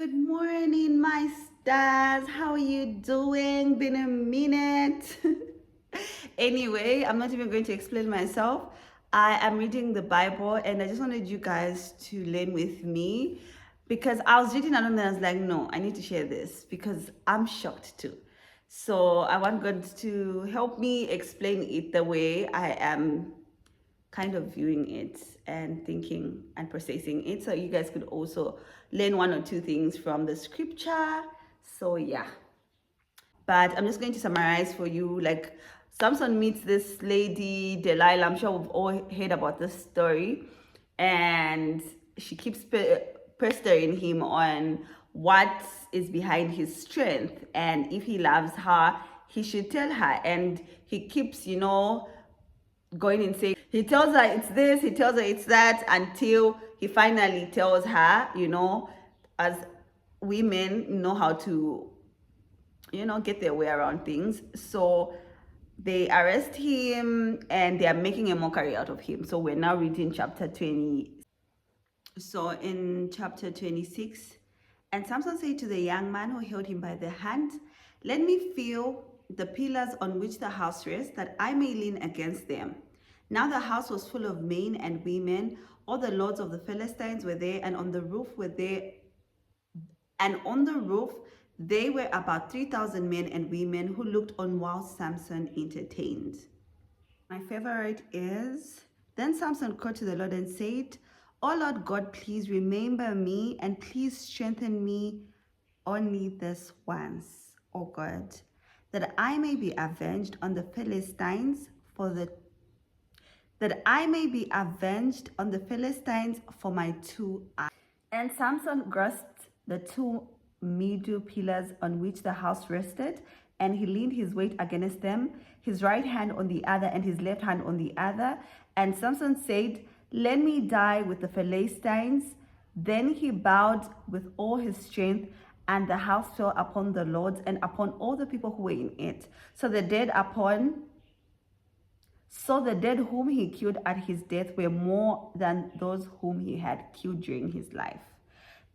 Good morning, my stars. How are you doing? Been a minute. Anyway, I'm not even going to explain myself. I am reading the Bible and I just wanted you guys to learn with me because I was reading along and I was like, no, I need to share this because I'm shocked too. So I want God to help me explain it the way I am kind of viewing it and thinking and processing it, so you guys could also learn one or two things from the scripture. So yeah, but I'm just going to summarize for you. Like, Samson meets this lady Delilah. I'm sure we've all heard about this story, and she keeps pestering him on what is behind his strength, and if he loves her he should tell her. And he keeps, going and saying, he tells her it's this, he tells her it's that, until he finally tells her, as women know how to, get their way around things. So they arrest him and they are making a mockery out of him. So we're now reading chapter 20. So in chapter 26, and Samson said to the young man who held him by the hand, "Let me feel the pillars on which the house rests, that I may lean against them." Now the house was full of men and women. All the lords of the Philistines were there, and on the roof they were about 3,000 men and women who looked on while Samson entertained. My favorite is, then Samson called to the Lord and said, "Oh Lord God, please remember me and please strengthen me only this once, O God, that I may be avenged on the Philistines for my two eyes." And Samson grasped the two middle pillars on which the house rested, and he leaned his weight against them, his right hand on the other and his left hand on the other. And Samson said, "Let me die with the Philistines." Then he bowed with all his strength, and the house fell upon the lords and upon all the people who were in it. So the dead whom he killed at his death were more than those whom he had killed during his life.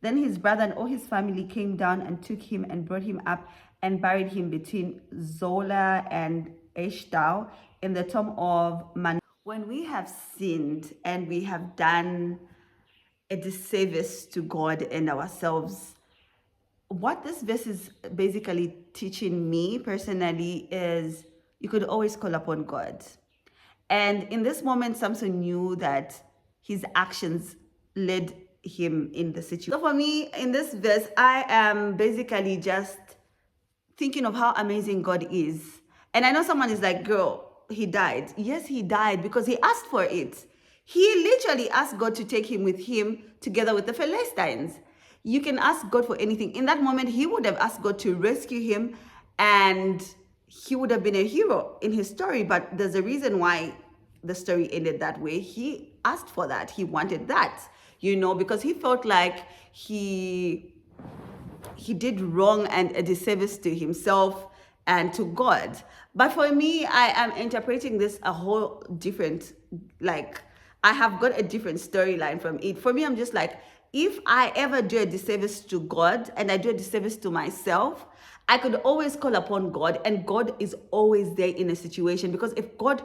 Then his brother and all his family came down and took him and brought him up and buried him between Zola and Eshtal in the tomb of Man. When we have sinned and we have done a disservice to God and ourselves, what this verse is basically teaching me personally is you could always call upon God. And in this moment, Samson knew that his actions led him in the situation. So for me, in this verse, I am basically just thinking of how amazing God is. And I know someone is like, girl, he died. Yes, he died because he asked for it. He literally asked God to take him with him together with the Philistines. You can ask God for anything. In that moment, he would have asked God to rescue him, and he would have been a hero in his story. But there's a reason why the story ended that way. He asked for that. He wanted that, because he felt like he did wrong and a disservice to himself and to God. But for me, I am interpreting this a whole different, like, I have got a different storyline from it. For me, I'm just like, if I ever do a disservice to God and I do a disservice to myself, I could always call upon God, and God is always there in a situation. Because if God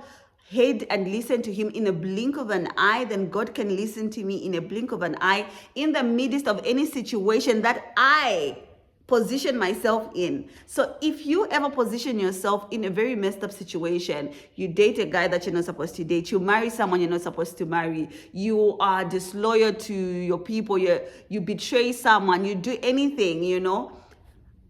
heard and listened to him in a blink of an eye, then God can listen to me in a blink of an eye in the midst of any situation that I position myself in. So if you ever position yourself in a very messed up situation, you date a guy that you're not supposed to date, you marry someone you're not supposed to marry, you are disloyal to your people, you betray someone, you do anything,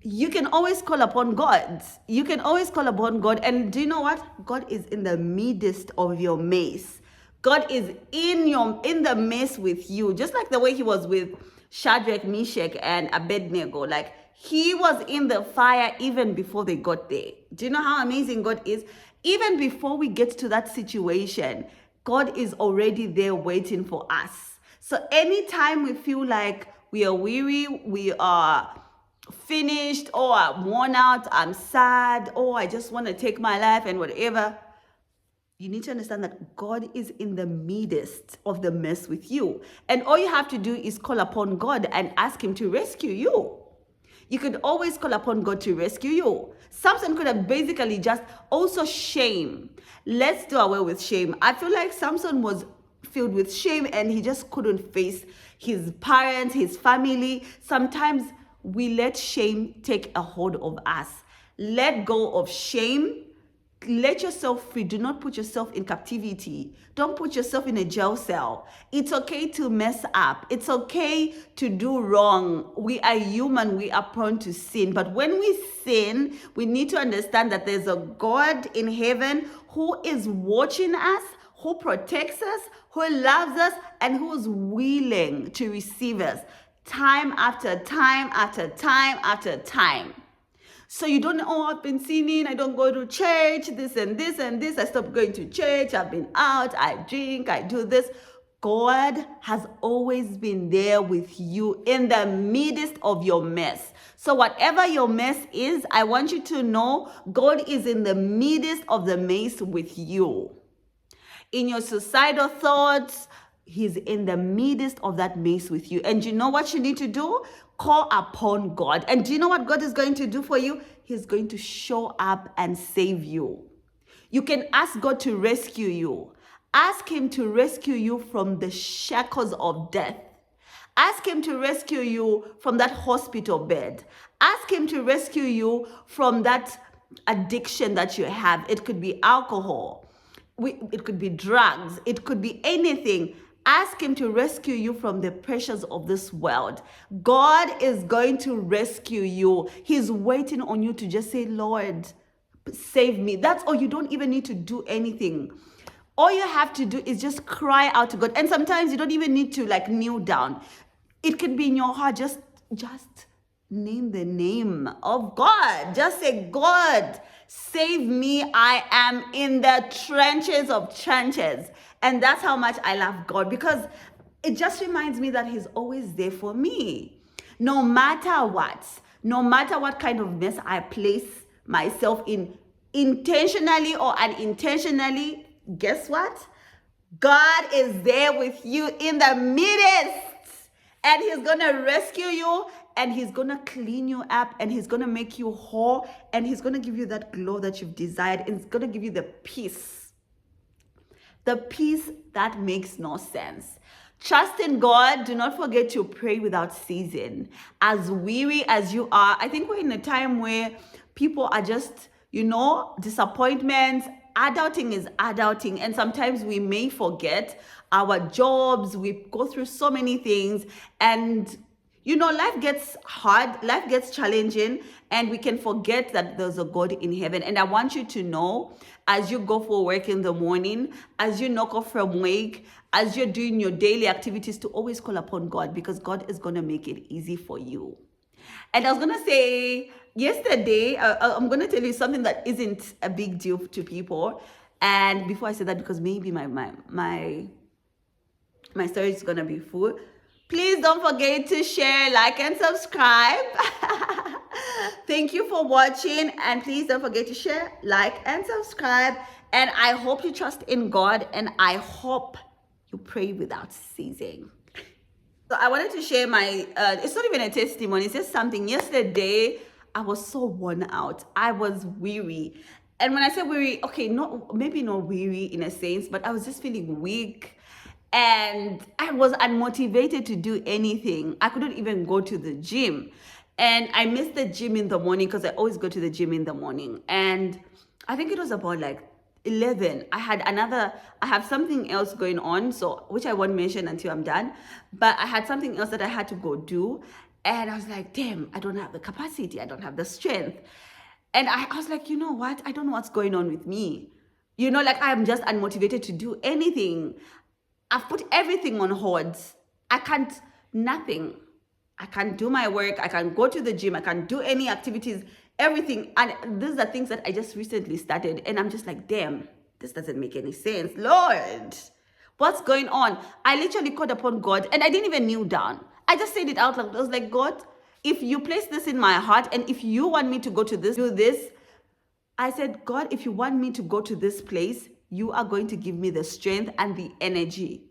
you can always call upon God. You can always call upon God. And do you know what? God is in the midst of your mess. God is in the mess with you. Just like the way he was with Shadrach, Meshach, and Abednego. Like, he was in the fire even before they got there. Do you know how amazing God is? Even before we get to that situation, God is already there waiting for us. So anytime we feel like we are weary, we are finished, or I'm worn out, I'm sad, or I just want to take my life and whatever, you need to understand that God is in the midst of the mess with you. And all you have to do is call upon God and ask Him to rescue you. You could always call upon God to rescue you. Samson could have basically just also shame. Let's do away with shame. I feel like Samson was filled with shame and he just couldn't face his parents, his family. Sometimes we let shame take a hold of us. Let go of shame. Let yourself free. Do not put yourself in captivity. Don't put yourself in a jail cell. It's okay to mess up. It's okay to do wrong. We are human. We are prone to sin. But when we sin, we need to understand that there's a God in heaven who is watching us, who protects us, who loves us, and who is willing to receive us time after time after time after time. So you don't know, oh, I've been sinning, I don't go to church, this and this and this, I stopped going to church, I've been out, I drink, I do this. God has always been there with you in the midst of your mess. So whatever your mess is, I want you to know God is in the midst of the mess with you. In your suicidal thoughts, He's in the midst of that mess with you. And you know what you need to do? Call upon God. And do you know what God is going to do for you? He's going to show up and save you. You can ask God to rescue you. Ask Him to rescue you from the shackles of death. Ask Him to rescue you from that hospital bed. Ask Him to rescue you from that addiction that you have. It could be alcohol. It could be drugs. It could be anything. Ask Him to rescue you from the pressures of this world. God is going to rescue you. He's waiting on you to just say, Lord, save me. That's all. You don't even need to do anything. All you have to do is just cry out to God. And sometimes you don't even need to kneel down. It could be in your heart. Just name the name of God. Just say, God, save me. I am in the trenches of trenches. And that's how much I love God, because it just reminds me that He's always there for me. No matter what kind of mess I place myself in, intentionally or unintentionally, guess what? God is there with you in the midst, and He's gonna rescue you, and He's gonna clean you up, and He's gonna make you whole, and He's gonna give you that glow that you've desired, and He's gonna give you the peace that makes no sense. Trust in God. Do not forget to pray without ceasing. As weary as you are, I think we're in a time where people are just, disappointments. Adulting is adulting, and sometimes we may forget our jobs. We go through so many things, and life gets hard, life gets challenging, and we can forget that there's a God in heaven. And I want you to know, as you go for work in the morning, as you knock off from work, as you're doing your daily activities, to always call upon God, because God is going to make it easy for you. And I was going to say, yesterday, I'm going to tell you something that isn't a big deal to people. And before I say that, because maybe my story is going to be full, please don't forget to share, like, and subscribe. Thank you for watching. And please don't forget to share, like, and subscribe. And I hope you trust in God. And I hope you pray without ceasing. So I wanted to share my, it's not even a testimony. It's just something. Yesterday, I was so worn out. I was weary. And when I say weary, okay, maybe not weary in a sense, but I was just feeling weak. And I was unmotivated to do anything. I couldn't even go to the gym. And I missed the gym in the morning, because I always go to the gym in the morning. And I think it was about 11. I have something else going on, which I won't mention until I'm done. But I had something else that I had to go do. And I was like, damn, I don't have the capacity. I don't have the strength. And I was like, you know what? I don't know what's going on with me. I'm just unmotivated to do anything. I've put everything on hold. Nothing. I can't do my work. I can't go to the gym. I can't do any activities, everything. And these are things that I just recently started. And I'm just like, damn, this doesn't make any sense. Lord, what's going on? I literally called upon God, and I didn't even kneel down. I just said it out loud. I was like, God, if you place this in my heart, and if you want me to go to this, do this. I said, God, if you want me to go to this place, you are going to give me the strength and the energy.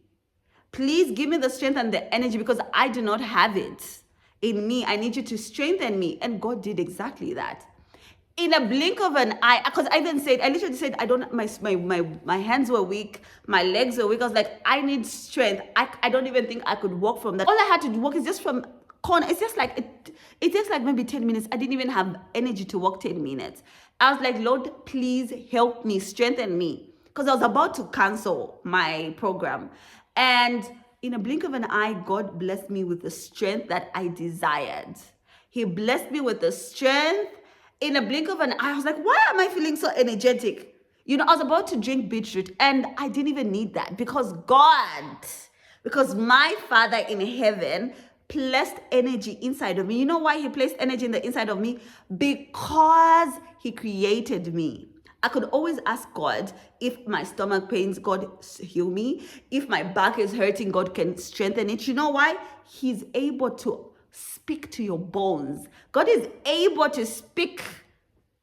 Please give me the strength and the energy because I do not have it in me. I need you to strengthen me. And God did exactly that. In a blink of an eye, because I literally said, my hands were weak, my legs were weak. I was like, I need strength. I don't even think I could walk from that. All I had to walk is just from corner. It's just like, it takes like maybe 10 minutes. I didn't even have energy to walk 10 minutes. I was like, Lord, please help me, strengthen me. Because I was about to cancel my program. And in a blink of an eye, God blessed me with the strength that I desired. He blessed me with the strength. In a blink of an eye, I was like, why am I feeling so energetic? I was about to drink beetroot and I didn't even need that because my Father in heaven placed energy inside of me. You know why he placed energy in the inside of me? Because he created me. I could always ask God, if my stomach pains, God heal me. If my back is hurting, God can strengthen it. You know why? He's able to speak to your bones. God is able to speak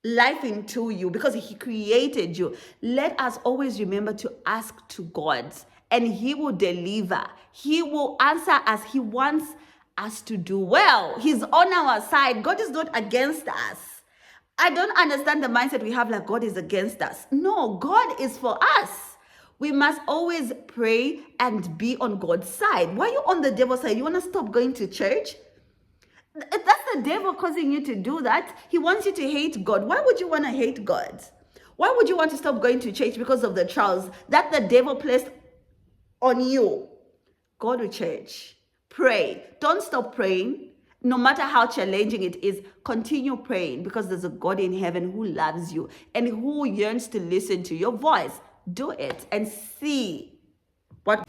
life into you because he created you. Let us always remember to ask to God and he will deliver. He will answer us. He wants us to do well. He's on our side. God is not against us. I don't understand the mindset we have like God is against us. No, God is for us. We must always pray and be on God's side. Why are you on the devil's side? You want to stop going to church? That's the devil causing you to do that. He wants you to hate God. Why would you want to hate God? Why would you want to stop going to church because of the trials that the devil placed on you? Go to church. Pray. Don't stop praying. No matter how challenging it is, continue praying because there's a God in heaven who loves you and who yearns to listen to your voice. Do it and see what